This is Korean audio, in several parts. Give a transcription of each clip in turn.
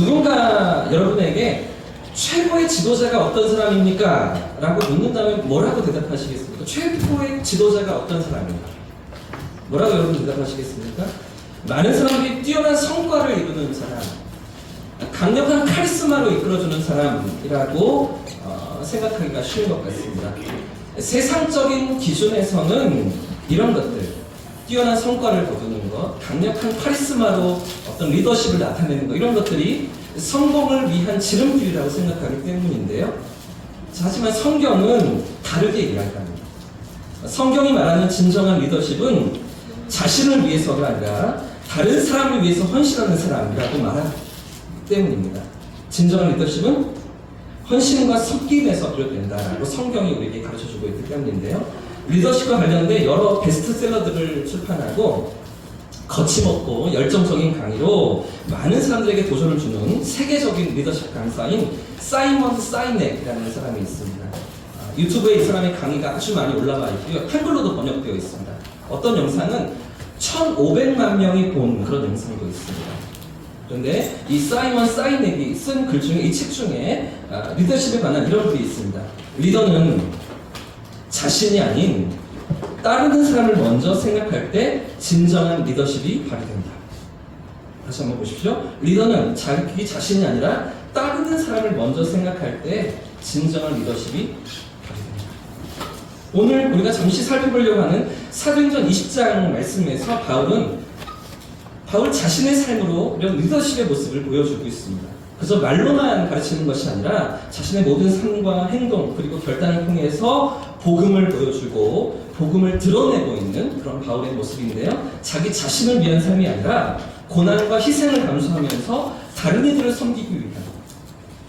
누군가 여러분에게 최고의 지도자가 어떤 사람입니까? 라고 묻는다면 뭐라고 대답하시겠습니까? 최고의 지도자가 어떤 사람입니까? 뭐라고 여러분 대답하시겠습니까? 많은 사람들이 뛰어난 성과를 이루는 사람, 강력한 카리스마로 이끌어주는 사람이라고 생각하기가 쉬운 것 같습니다. 세상적인 기준에서는 이런 것들, 뛰어난 성과를 거두는 것, 강력한 카리스마로 어떤 리더십을 나타내는 것, 이런 것들이 성공을 위한 지름길이라고 생각하기 때문인데요. 하지만 성경은 다르게 이야기합니다. 성경이 말하는 진정한 리더십은 자신을 위해서가 아니라 다른 사람을 위해서 헌신하는 사람이라고 말하기 때문입니다. 진정한 리더십은 헌신과 섬김에서 비롯된다라고 성경이 우리에게 가르쳐주고 있기 때문인데요. 리더십과 관련된 여러 베스트셀러들을 출판하고 거침없고 열정적인 강의로 많은 사람들에게 도전을 주는 세계적인 리더십 강사인 사이먼 사이넥이라는 사람이 있습니다. 유튜브에 이 사람의 강의가 아주 많이 올라와 있고요. 한글로도 번역되어 있습니다. 어떤 영상은 1,500만 명이 본 그런 영상도 있습니다. 그런데 이 사이먼 사이넥이 쓴 글 중에, 이 책 중에 리더십에 관한 이런 글이 있습니다. 리더는 자신이 아닌 따르는 사람을 먼저 생각할 때 진정한 리더십이 발휘된다. 다시 한번 보십시오. 리더는 자기 자신이 아니라 따르는 사람을 먼저 생각할 때 진정한 리더십이 발휘된다. 오늘 우리가 잠시 살펴보려고 하는 사도행전 20장 말씀에서 바울 자신의 삶으로 이런 리더십의 모습을 보여주고 있습니다. 그래서 말로만 가르치는 것이 아니라 자신의 모든 삶과 행동 그리고 결단을 통해서 복음을 보여주고 복음을 드러내고 있는 그런 바울의 모습인데요. 자기 자신을 위한 삶이 아니라 고난과 희생을 감수하면서 다른 이들을 섬기기 위한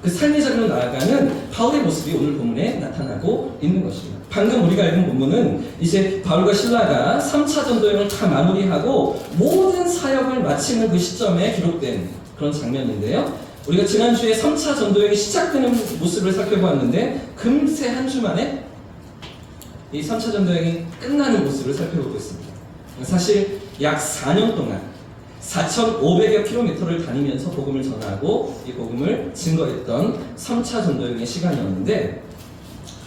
그 삶의 자리로 나아가는 바울의 모습이 오늘 본문에 나타나고 있는 것입니다. 방금 우리가 읽은 본문은 이제 바울과 실라가 3차 전도여행을 다 마무리하고 모든 사역을 마치는 그 시점에 기록된 그런 장면인데요. 우리가 지난주에 3차 전도여행이 시작되는 모습을 살펴보았는데 금세 한 주 만에 이 3차 전도여행이 끝나는 모습을 살펴보고 있습니다. 사실 약 4년 동안 4,500여 킬로미터를 다니면서 복음을 전하고 이 복음을 증거했던 3차 전도여행의 시간이었는데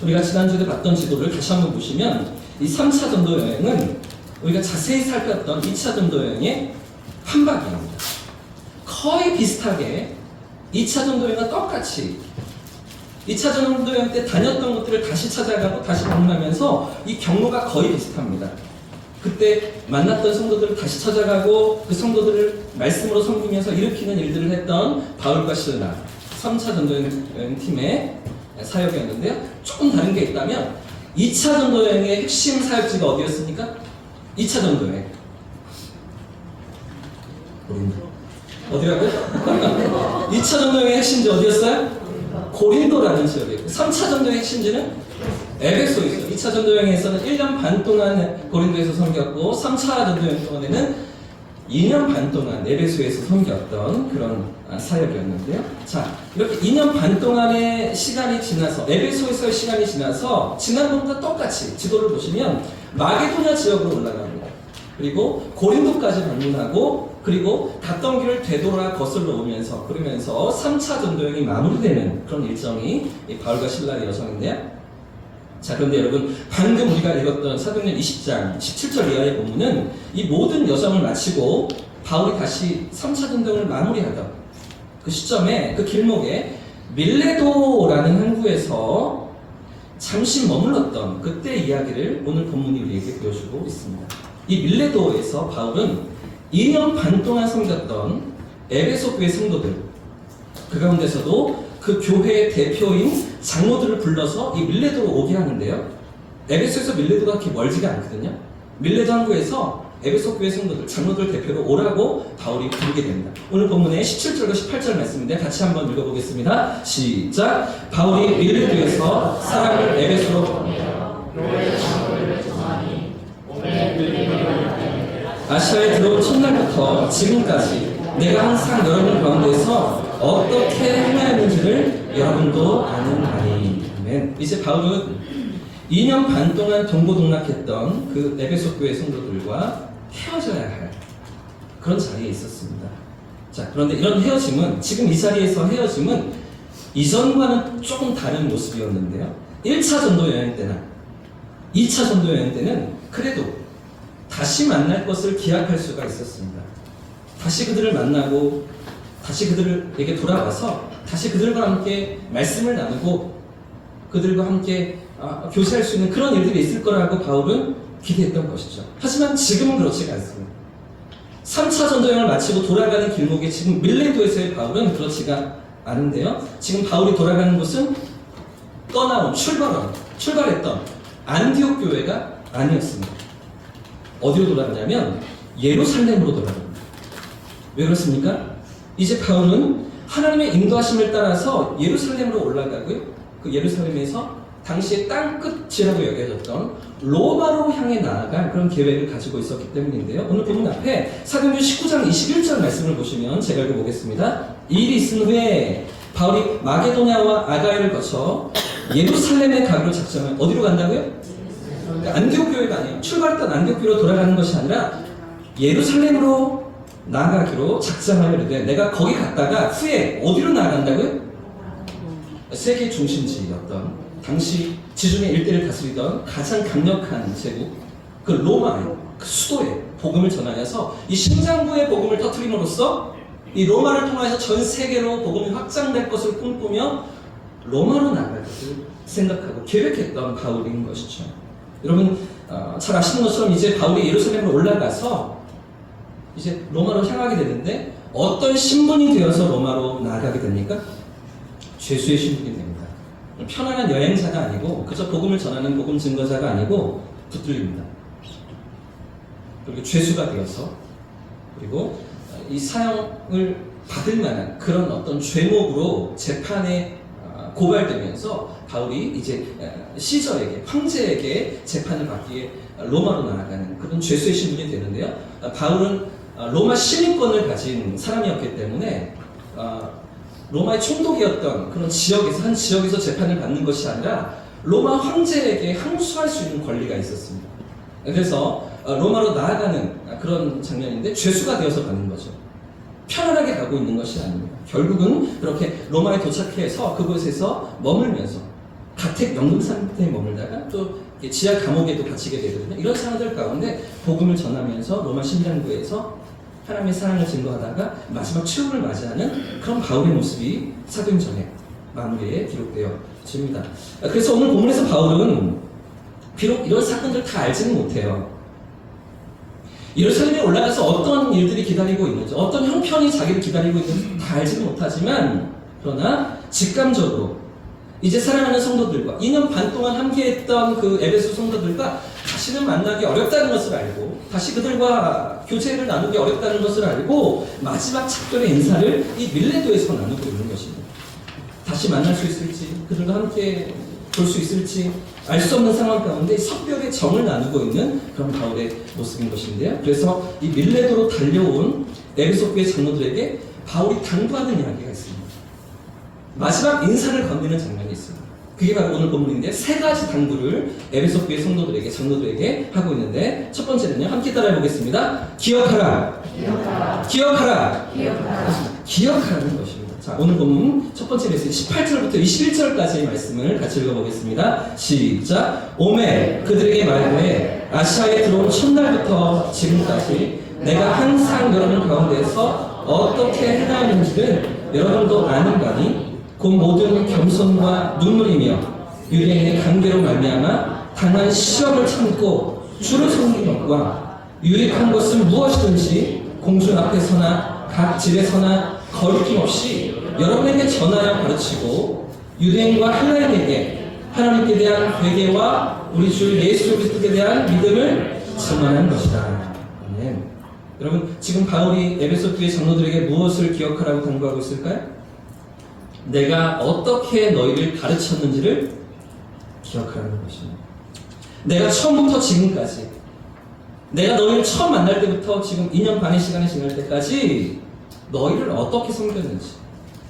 우리가 지난주에 봤던 지도를 다시 한번 보시면 이 3차 전도여행은 우리가 자세히 살폈던 2차 전도여행의 한박입니다. 거의 비슷하게 2차 전도여행과 똑같이 2차 전도여행 때 다녔던 것들을 다시 찾아가고 다시 방문하면서 이 경로가 거의 비슷합니다. 그때 만났던 성도들을 다시 찾아가고 그 성도들을 말씀으로 섬기면서 일으키는 일들을 했던 바울과 실라 3차 전도여행 팀의 사역이었는데요. 조금 다른 게 있다면 2차 전도여행의 핵심 사역지가 어디였습니까? 2차 전도여행 어디라고요? 2차 전도여행의 핵심지 어디였어요? 고린도라는 지역이에요. 3차 전도여행의 핵심지는 에베소였어요. 2차 전도여행에서는 1년 반 동안 고린도에서 섬겼고 3차 전도여행 동안에는 2년 반 동안 에베소에서 섬겼던 그런 사역이었는데요. 자, 이렇게 2년 반 동안의 시간이 지나서 에베소에서의 시간이 지나서 지난번과 똑같이 지도를 보시면 마게도냐 지역으로 올라갑니다. 그리고 고린도까지 방문하고 그리고 갔던 길을 되돌아 거슬러 오면서 그러면서 3차 전도여행이 마무리되는 그런 일정이 이 바울과 실라의 여정인데요. 자, 그런데 여러분 방금 우리가 읽었던 사도행전 20장 17절 이하의 본문은 이 모든 여정을 마치고 바울이 다시 3차 전도여행을 마무리하던 그 시점에 그 길목에 밀레도라는 항구에서 잠시 머물렀던 그때 이야기를 오늘 본문이 우리에게 보여주고 있습니다. 이 밀레도에서 바울은 2년 반 동안 섬겼던 에베소 교회 성도들 그 가운데서도 그 교회의 대표인 장로들을 불러서 이 밀레도로 오게 하는데요. 에베소에서 밀레도가 그렇게 멀지가 않거든요. 밀레도 항구에서 에베소 교회 성도들, 장로들 대표로 오라고 바울이 부르게 됩니다. 오늘 본문의 17절과 18절 말씀인데 같이 한번 읽어보겠습니다. 시작! 바울이 밀레도에서 사람을 에베소로 보내어 교회의 장로들을 정하니 아시아에 들어온 첫날부터 지금까지 내가 항상 여러분 가운데서 어떻게 행하였는지를 여러분도 아는 바니. 아멘. 이제 바울은 2년 반 동안 동고동락했던 그 에베소 교회 성도들과 헤어져야 할 그런 자리에 있었습니다. 자, 그런데 이런 헤어짐은, 지금 이 자리에서 헤어짐은 이전과는 조금 다른 모습이었는데요. 1차 전도 여행 때나 2차 전도 여행 때는 그래도 다시 만날 것을 기약할 수가 있었습니다. 다시 그들을 만나고 다시 그들에게 돌아가서 다시 그들과 함께 말씀을 나누고 그들과 함께 교제할 수 있는 그런 일들이 있을 거라고 바울은 기대했던 것이죠. 하지만 지금은 그렇지가 않습니다. 3차 전도여행을 마치고 돌아가는 길목에 지금 밀레도에서의 바울은 그렇지가 않은데요. 지금 바울이 돌아가는 곳은 떠나온 출발했던 안디옥 교회가 아니었습니다. 어디로 돌아가냐면 예루살렘으로 돌아갑니다. 왜 그렇습니까? 이제 바울은 하나님의 인도하심을 따라서 예루살렘으로 올라가고요. 그 예루살렘에서 당시의 땅끝이라고 여겨졌던 로마로 향해 나아갈 그런 계획을 가지고 있었기 때문인데요. 오늘 본문 앞에 사도행전 19장 21절 말씀을 보시면 제가 읽어보겠습니다. 이 일이 있은 후에 바울이 마게도냐와 아가야를 거쳐 예루살렘에 가기로 작정을, 어디로 간다고요? 그러니까 안디옥 교회가 아니에요. 출발했던 안디옥 교회로 돌아가는 것이 아니라 예루살렘으로 나아가기로 작정하려는데, 내가 거기 갔다가 후에 어디로 나아간다고요? 세계 중심지였던 당시 지중해 일대를 다스리던 가장 강력한 제국, 그 로마의 그 수도에 복음을 전하여서 이 심장부의 복음을 터뜨림으로써 이 로마를 통해서 전 세계로 복음이 확장될 것을 꿈꾸며 로마로 나갈 것을 생각하고 계획했던 바울인 것이죠. 여러분 잘 아시는 것처럼 이제 바울이 예루살렘으로 올라가서 이제 로마로 향하게 되는데 어떤 신분이 되어서 로마로 나아가게 됩니까? 죄수의 신분이 됩니다. 편안한 여행자가 아니고 그저 복음을 전하는 복음 증거자가 아니고 붙들립니다. 그리고 죄수가 되어서, 그리고 이 사형을 받을 만한 그런 어떤 죄목으로 재판에 고발되면서 바울이 이제 시저에게, 황제에게 재판을 받기 위해 로마로 나아가는 그런 죄수의 신분이 되는데요. 바울은 로마 시민권을 가진 사람이었기 때문에 로마의 총독이었던 그런 지역에서, 한 지역에서 재판을 받는 것이 아니라 로마 황제에게 항소할 수 있는 권리가 있었습니다. 그래서 로마로 나아가는 그런 장면인데 죄수가 되어서 가는 거죠. 편안하게 가고 있는 것이 아닙니다. 결국은 그렇게 로마에 도착해서 그곳에서 머물면서 가택 연금 상태에 머물다가 또 지하 감옥에도 갇히게 되거든요. 이런 상황들 가운데 복음을 전하면서 로마 심장부에서 하나님의 사랑을 증거하다가 마지막 최후를 맞이하는 그런 바울의 모습이 사도행전의 마무리에 기록되어 있습니다. 그래서 오늘 본문에서 바울은 비록 이런 사건들을 다 알지는 못해요. 예루살렘에 올라가서 어떤 일들이 기다리고 있는지, 어떤 형편이 자기를 기다리고 있는지 다 알지는 못하지만, 그러나 직감적으로 이제 사랑하는 성도들과 2년 반 동안 함께했던 그 에베소 성도들과 다시는 만나기 어렵다는 것을 알고, 다시 그들과 교제를 나누기 어렵다는 것을 알고 마지막 작별의 인사를 이 밀레도에서 나누고 있는 것입니다. 다시 만날 수 있을지, 그들과 함께 볼 수 있을지 알 수 없는 상황 가운데 석별의 정을 나누고 있는 그런 바울의 모습인 것인데요. 그래서 이 밀레도로 달려온 에베소 교회 장로들에게 바울이 당부하는 이야기가 있습니다. 마지막 인사를 건네는 장면이 있습니다. 그게 바로 오늘 본문인데, 세 가지 당부를 에베소 교회 성도들에게, 장로들에게 하고 있는데, 첫 번째는요, 함께 따라해 보겠습니다. 기억하라. 기억하라. 기억하라는 것입니다. 자, 오늘 본문 첫 번째 메시지 18절부터 21절까지의 말씀을 같이 읽어보겠습니다. 시작. 오매 그들에게 말하되 아시아에 들어온 첫날부터 지금까지 내가 항상 여러분 가운데서 어떻게 행하였는지는 여러분도 아는 바니, 그 모든 겸손과 눈물이며 유대인의 관계로 말미암아 당한 시험을 참고 주를 섬기는 것과 유익한 것은 무엇이든지 공중 앞에서나 각 집에서나 거리낌 없이 여러분에게 전하여 가르치고, 유대인과 헬라인에게 하나님께 대한 회개와 우리 주 예수 그리스도에 대한 믿음을 증언한 것이다. 아멘. 여러분, 지금 바울이 에베소 교회 장로들에게 무엇을 기억하라고 당부하고 있을까요? 내가 어떻게 너희를 가르쳤는지를 기억하라는 것입니다. 내가 처음부터 지금까지, 내가 너희를 처음 만날 때부터 지금 2년 반의 시간을 지날 때까지 너희를 어떻게 섬겼는지,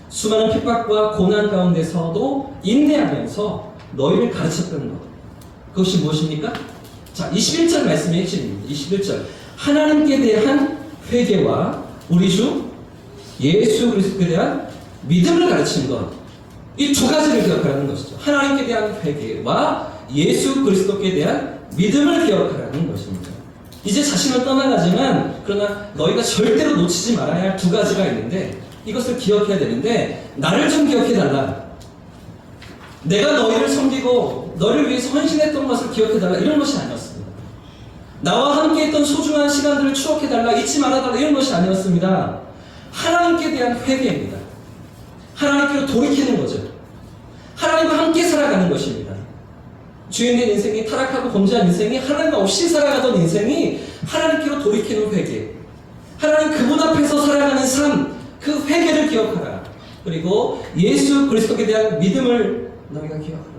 수많은 핍박과 고난 가운데서도 인내하면서 너희를 가르쳤다는 것, 그것이 무엇입니까? 자, 21절 말씀의 핵심입니다. 21절. 하나님께 대한 회개와 우리 주 예수 그리스도에 대한 믿음을 가르치는 것, 이 두 가지를 기억하라는 것이죠. 하나님께 대한 회개와 예수 그리스도께 대한 믿음을 기억하라는 것입니다. 이제 자신을 떠나가지만 그러나 너희가 절대로 놓치지 말아야 할 두 가지가 있는데 이것을 기억해야 되는데 나를 좀 기억해달라. 내가 너희를 섬기고 너를 위해서 헌신했던 것을 기억해달라 이런 것이 아니었습니다. 나와 함께 했던 소중한 시간들을 추억해달라, 잊지 말아달라 이런 것이 아니었습니다. 하나님께 대한 회개입니다. 하나님께로 돌이키는 거죠. 하나님과 함께 살아가는 것입니다. 주인된 인생이, 타락하고 범죄한 인생이, 하나님 없이 살아가던 인생이 하나님께로 돌이키는 회개, 하나님 그분 앞에서 살아가는 삶, 그 회개를 기억하라. 그리고 예수 그리스도에 대한 믿음을 너희가 기억하라.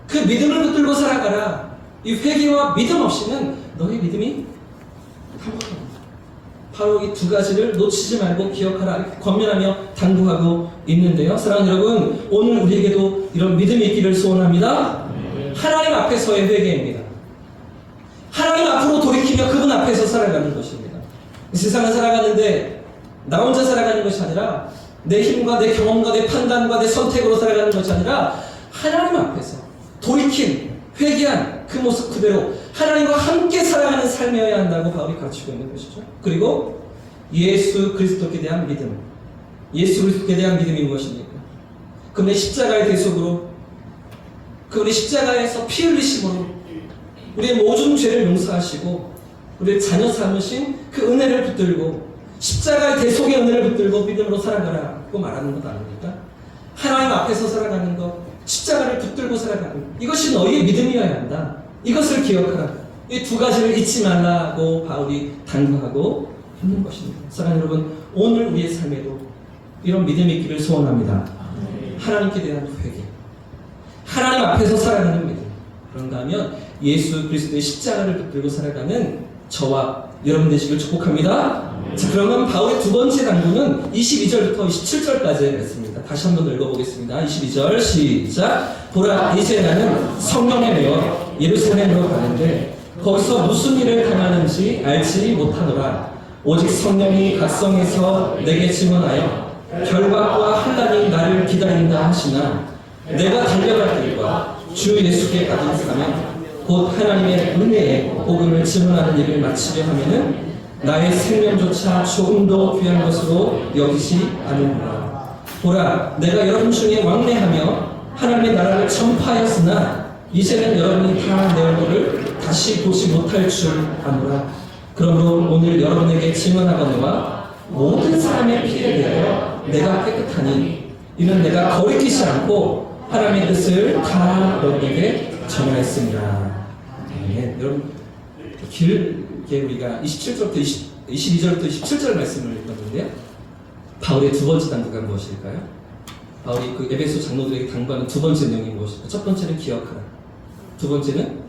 그 믿음을 붙들고 살아가라. 이 회개와 믿음 없이는 너희 믿음이 한번합니다. 바로 이 두 가지를 놓치지 말고 기억하라 이렇게 권면하며 당부하고 있는데요. 사랑하는 여러분, 오늘 우리에게도 이런 믿음이 있기를 소원합니다. 하나님 앞에서의 회개입니다. 하나님 앞으로 돌이키며 그분 앞에서 살아가는 것입니다. 이 세상을 살아가는데 나 혼자 살아가는 것이 아니라 내 힘과 내 경험과 내 판단과 내 선택으로 살아가는 것이 아니라 하나님 앞에서 돌이킨, 회개한 그 모습 그대로 하나님과 함께 살아가는 삶이어야 한다고 바울이 가르치고 있는 것이죠. 그리고 예수 그리스도께 대한 믿음, 예수 그리스도께 대한 믿음이 무엇입니까? 그분의 십자가의 대속으로, 그분의 십자가에서 피 흘리심으로 우리의 모든 죄를 용서하시고 우리의 자녀 삼으신 그 은혜를 붙들고 십자가의 대속의 은혜를 붙들고 믿음으로 살아가라고 말하는 것 아닙니까? 하나님 앞에서 살아가는 것, 십자가를 붙들고 살아가는 이것이 너희의 믿음이어야 한다. 이것을 기억하라. 이 두 가지를 잊지 말라고 바울이 당부하고 있는 것입니다. 사랑하는 여러분, 오늘 우리의 삶에도 이런 믿음이 있기를 소원합니다. 하나님께 대한 회개, 하나님 앞에서 살아가는 믿음. 그런가 하면 예수 그리스도의 십자가를 붙들고 살아가는 저와 여러분 되시길 축복합니다. 자, 그러면 바울의 두 번째 당부는 22절부터 27절까지의 말씀입니다. 다시 한번 읽어보겠습니다. 22절 시작. 보라, 이제 나는 성령에 매여 예루살렘으로 가는데 거기서 무슨 일을 당하는지 알지 못하노라. 오직 성령이 각성에서 내게 증언하여 결박과 환난이 나를 기다린다 하시나 내가 달려갈 길과 주 예수께 받은 사명 곧 하나님의 은혜의 복음을 증언하는 일을 마치려 하면은 나의 생명조차 조금도 귀한 것으로 여기지 않으리라. 보라, 내가 여러분 중에 왕래하며 하나님의 나라를 전파하였으나 이제는 여러분이 다 내 얼굴을 다시 보지 못할 줄 아노라. 그러므로 오늘 여러분에게 증언하거니와 모든 사람의 피에 대하여 내가 깨끗하니 이는 내가 거리끼지 않고 하나님의 뜻을 다 너희에게 전하였습니다. 네, 여러분 길게 우리가 27절부터 22절부터 27절 말씀을 읽었는데요. 바울의 두 번째 당부가 무엇일까요? 바울이 그 에베소 장로들에게 당부하는 두 번째 내용이 무엇일까요? 첫 번째는 기억하라. 두 번째는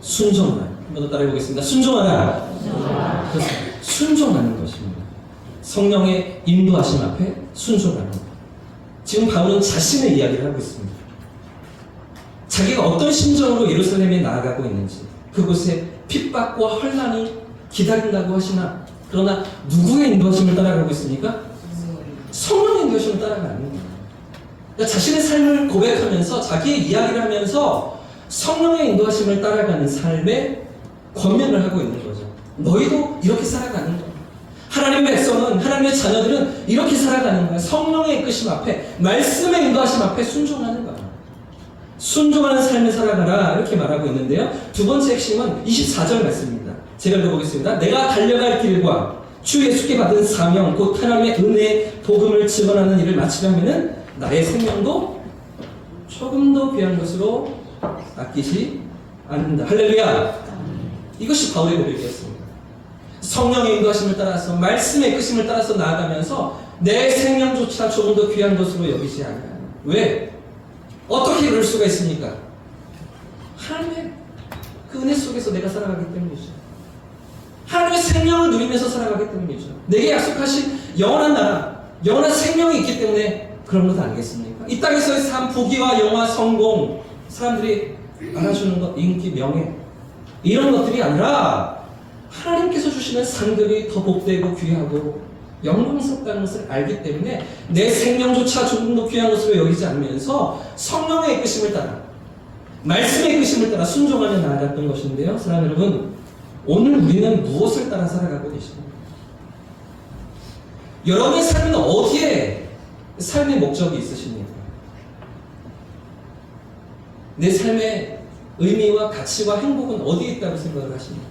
순종하라. 한 번 더 따라해보겠습니다. 순종하라. 그래서 순종하는 것입니다. 성령의 인도하심 앞에 순종하는 것. 지금 바울은 자신의 이야기를 하고 있습니다. 자기가 어떤 심정으로 예루살렘에 나아가고 있는지, 그곳에 핍박과 환난이 기다린다고 하시나, 그러나 누구의 인도하심을 따라가고 있습니까? 성령의 인도하심을 따라가는 거예요. 그러니까 자신의 삶을 고백하면서 자기의 이야기를 하면서 성령의 인도하심을 따라가는 삶에 권면을 하고 있는 거죠. 너희도 이렇게 살아가는 거야. 하나님의 백성은, 하나님의 자녀들은 이렇게 살아가는 거야. 성령의 이끄심 앞에, 말씀의 인도하심 앞에 순종하는 거야. 순종하는 삶을 살아가라 이렇게 말하고 있는데요. 두 번째 핵심은 24절 말씀입니다. 제가 읽어보겠습니다. 내가 달려갈 길과 주 예수께 받은 사명 곧 하나님의 은혜의 복음을 증언하는 일을 마치려면은 나의 생명도 조금도 귀한 것으로 아끼지 않는다. 할렐루야. 이것이 바울의 고백이었습니다. 성령의 인도하심을 따라서, 말씀의 이끄심을 따라서 나아가면서 내 생명조차 조금도 귀한 것으로 여기지 않아요. 왜? 어떻게 그럴 수가 있습니까? 하나님의 그 은혜 속에서 내가 살아가기 때문이죠. 하나님의 생명을 누리면서 살아가기 때문이죠. 내게 약속하신 영원한 나라, 영원한 생명이 있기 때문에 그런 것 아니겠습니까? 이 땅에서의 삶, 부귀와 영화, 성공, 사람들이 알아주는 것, 인기, 명예 이런 것들이 아니라 하나님께서 주시는 상급이 더 복되고 귀하고 영광스럽다는 것을 알기 때문에 내 생명조차 조금도 귀한 것으로 여기지 않으면서 성령의 이끄심을 따라, 말씀의 이끄심을 따라 순종하며 나아갔던 것인데요. 사랑하는 여러분, 오늘 우리는 무엇을 따라 살아가고 계십니까? 여러분의 삶은 어디에 삶의 목적이 있으십니까? 내 삶의 의미와 가치와 행복은 어디에 있다고 생각을 하십니까?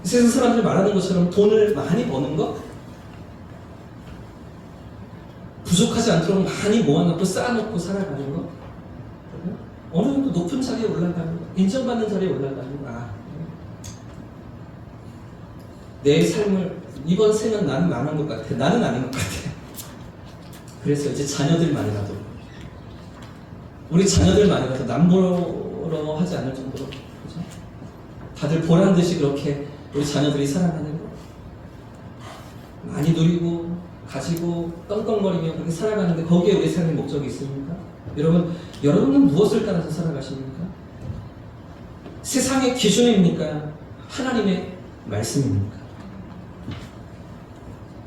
세상 사람들 말하는 것처럼 돈을 많이 버는 것? 부족하지 않도록 많이 모아놓고 쌓아놓고 살아가는 것? 어느 정도 높은 자리에 올라가는 것? 인정받는 자리에 올라가는 것? 내 삶을 이번 생은 나는 망한 것 같아. 나는 아닌 것 같아. 그래서 이제 자녀들만이라도, 우리 자녀들만이라도 남보러 하지 않을 정도로, 그죠? 다들 보란 듯이 그렇게 우리 자녀들이 살아가는 거 많이 누리고 가지고 떵떵거리며 그렇게 살아가는데 거기에 우리 삶의 목적이 있습니까? 여러분은 무엇을 따라서 살아가십니까? 세상의 기준입니까? 하나님의 말씀입니까?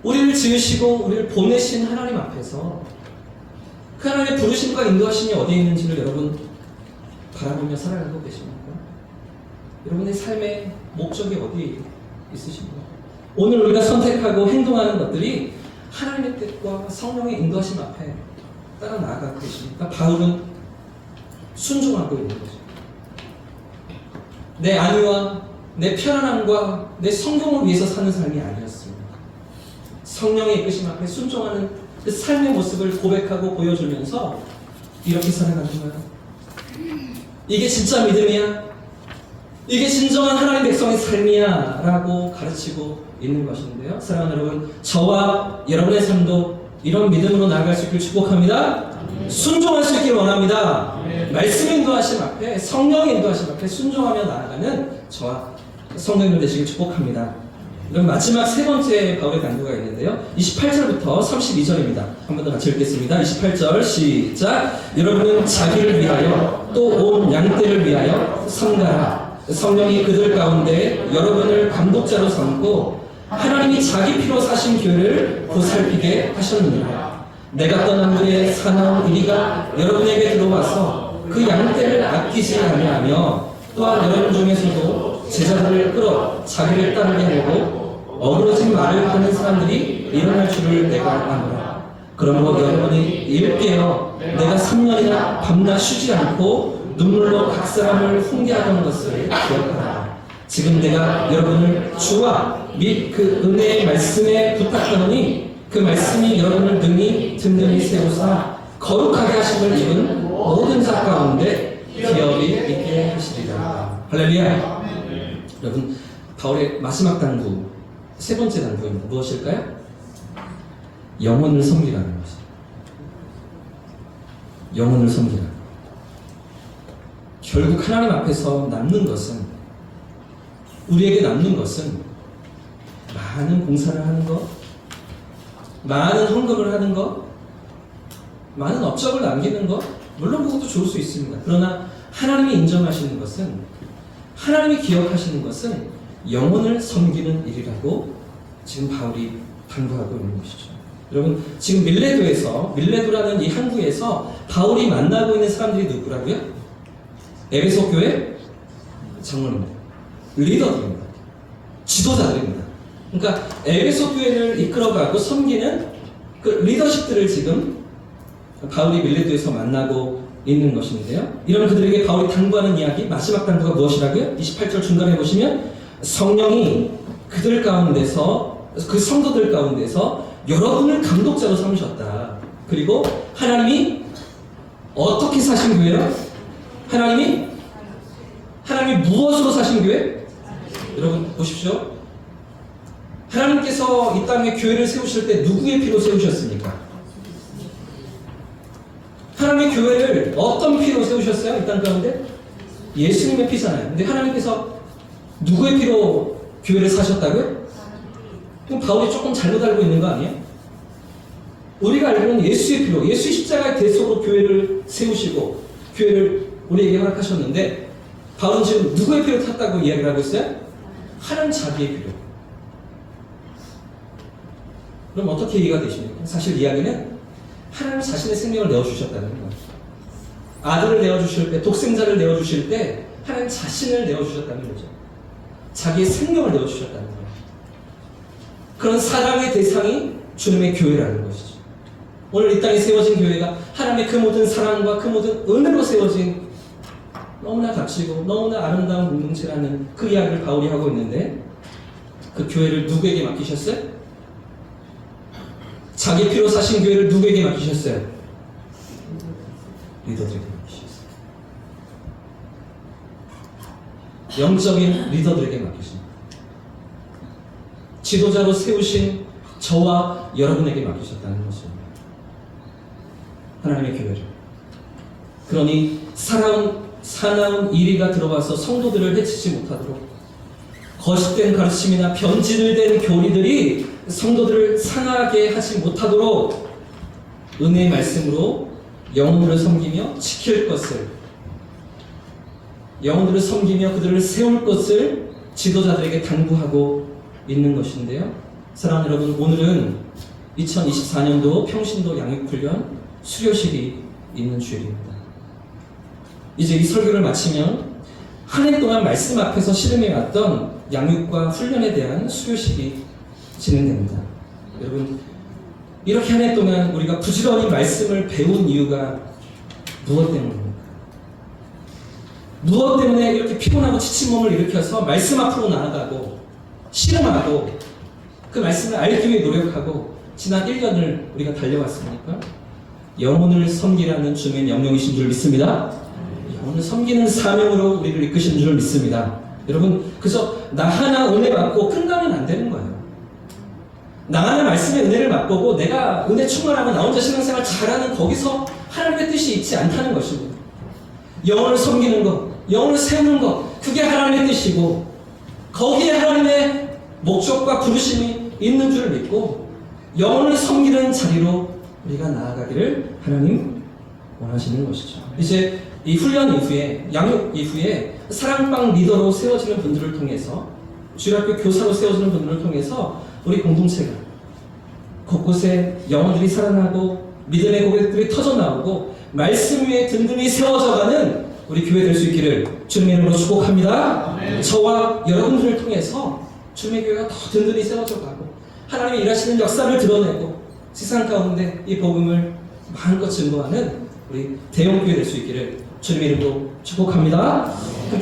우리를 지으시고 우리를 보내신 하나님 앞에서 그 하나님의 부르심과 인도하심이 어디에 있는지를 여러분 바라보며 살아가고 계십니까? 여러분의 삶의 목적이 어디에 있으십니까? 오늘 우리가 선택하고 행동하는 것들이 하나님의 뜻과 성령의 인도하심 앞에 따라 나아가고 계십니까? 바울은 순종하고 있는 거죠. 내 안위와 내 편안함과 내 성공을 위해서 사는 삶이 아니었습니다. 성령의 이끄심 앞에 순종하는 그 삶의 모습을 고백하고 보여주면서 이렇게 살아가는 거예요. 이게 진짜 믿음이야? 이게 진정한 하나님 백성의 삶이야 라고 가르치고 있는 것인데요. 사랑하는 여러분, 저와 여러분의 삶도 이런 믿음으로 나아갈 수 있길 축복합니다. 순종할 수 있길 원합니다. 말씀 인도하심 앞에, 성령의 인도하심 앞에 순종하며 나아가는 저와 성도님들 되시길 축복합니다. 그럼 마지막 세 번째 바울의 간구가 있는데요. 28절부터 32절입니다. 한 번 더 같이 읽겠습니다. 28절 시작. 여러분은 자기를 위하여 또 온 양떼를 위하여 삼가라. 성령이 그들 가운데 여러분을 감독자로 삼고 하나님이 자기 피로 사신 교회를 보살피게 하셨느니라. 내가 떠난 후에 사나운 이리가 여러분에게 들어와서 그 양떼를 아끼지 아니하며 또한 여러분 중에서도 제자들을 끌어 자기를 따르게 하고 어그러진 말을 하는 사람들이 일어날 줄을 내가 아노라. 그러므로 여러분이 일깨어 내가 3년이나 밤낮 쉬지 않고 눈물로 각 사람을 훈계하던 것을 기억하라. 지금 내가 여러분을 주와 및 그 은혜의 말씀에 부탁하노니 그 말씀이 여러분을 능히 든든히 세우사 거룩하게 하심을 입은 모든 자 가운데 기업이 있게 하시리라. 할렐루야. 여러분, 바울의 마지막 단구, 세 번째 단구입니다. 무엇일까요? 영혼을 섬기라는 것입니다. 영혼을 섬기라. 결국 하나님 앞에서 남는 것은, 우리에게 남는 것은 많은 봉사를 하는 것, 많은 헌금을 하는 것, 많은 업적을 남기는 것, 물론 그것도 좋을 수 있습니다. 그러나 하나님이 인정하시는 것은, 하나님이 기억하시는 것은 영혼을 섬기는 일이라고 지금 바울이 당부하고 있는 것이죠. 여러분, 지금 밀레도라는 이 항구에서 바울이 만나고 있는 사람들이 누구라고요? 에베소 교회 장로입니다. 리더들입니다. 지도자들입니다. 그러니까 에베소 교회를 이끌어가고 섬기는 그 리더십들을 지금 바울이 밀레도에서 만나고 있는 것인데요. 이런 그들에게 바울이 당부하는 이야기, 마지막 당부가 무엇이라고요? 28절 중간에 보시면 성령이 그들 가운데서, 그 성도들 가운데서 여러분을 감독자로 삼으셨다. 그리고 하나님이 어떻게 사신 교회요? 하나님이 무엇으로 사신 교회? 여러분 보십시오. 하나님께서 이 땅에 교회를 세우실 때 누구의 피로 세우셨습니까? 하나님의 교회를 어떤 피로 세우셨어요? 이 땅 가운데? 예수님의 피잖아요. 근데 하나님께서 누구의 피로 교회를 사셨다고요? 그럼 바울이 조금 잘못 알고 있는 거 아니에요? 우리가 알고는 예수의 피로, 예수 십자가의 대속으로 교회를 세우시고 교회를 우리에게 허락하셨는데, 바울은 지금 누구의 피로 탔다고 이야기를 하고 있어요? 하나님 자기의 피로. 그럼 어떻게 이해가 되십니까? 사실 이야기는 하나님 자신의 생명을 내어주셨다는 거예요. 아들을 내어주실 때, 독생자를 내어주실 때 하나님 자신을 내어주셨다는 거죠. 자기의 생명을 내어주셨다는 거예요. 그런 사랑의 대상이 주님의 교회라는 것이죠. 오늘 이 땅에 세워진 교회가 하나님의 그 모든 사랑과 그 모든 은혜로 세워진 너무나 값지고 너무나 아름다운 공동체라는 그 이야기를 바울이 하고 있는데, 그 교회를 누구에게 맡기셨어요? 자기 피로 사신 교회를 누구에게 맡기셨어요? 리더들에게 맡기셨어요. 영적인 리더들에게 맡기십니다. 지도자로 세우신 저와 여러분에게 맡기셨다는 것입니다. 하나님의 교회를. 그러니 사나운 이리가 들어와서 성도들을 해치지 못하도록, 거짓된 가르침이나 변질을 된 교리들이 성도들을 상하게 하지 못하도록 은혜의 말씀으로 영혼들을 섬기며 지킬 것을, 영혼들을 섬기며 그들을 세울 것을 지도자들에게 당부하고 있는 것인데요. 사랑하는 여러분, 오늘은 2024년도 평신도 양육훈련 수료식이 있는 주일입니다. 이제 이 설교를 마치면 한 해 동안 말씀 앞에서 씨름해왔던 양육과 훈련에 대한 수료식이 진행됩니다. 여러분, 이렇게 한 해 동안 우리가 부지런히 말씀을 배운 이유가 무엇 때문입니까? 무엇 때문에 이렇게 피곤하고 지친 몸을 일으켜서 말씀 앞으로 나아가고 씨름하고 그 말씀을 알기 위해 노력하고 지난 1년을 우리가 달려왔습니까? 영혼을 섬기라는 주님의 명령이신 줄 믿습니다. 영혼을 섬기는 사명으로 우리를 이끄시는 줄 믿습니다. 여러분, 그저 나 하나 은혜 받고 끝나면 안 되는 거예요. 나 하나 말씀의 은혜를 맛보고 내가 은혜 충만하고 나 혼자 신앙생활 잘하는 거기서 하나님의 뜻이 있지 않다는 것입니다. 영혼을 섬기는 것, 영혼을 세우는 것, 그게 하나님의 뜻이고 거기에 하나님의 목적과 부르심이 있는 줄 믿고 영혼을 섬기는 자리로 우리가 나아가기를 하나님 원하시는 것이죠. 이제 이 훈련 이후에, 양육 이후에 사랑방 리더로 세워지는 분들을 통해서, 주일학교 교사로 세워지는 분들을 통해서 우리 공동체가 곳곳에 영혼들이 살아나고 믿음의 고백들이 터져나오고 말씀 위에 든든히 세워져가는 우리 교회 될 수 있기를 주님의 이름으로 축복합니다. 저와 여러분들을 통해서 주님의 교회가 더 든든히 세워져가고 하나님의 일하시는 역사를 드러내고 세상 가운데 이 복음을 마음껏 증거하는 우리 대형교회 될 수 있기를 주님의 이름으로 축복합니다.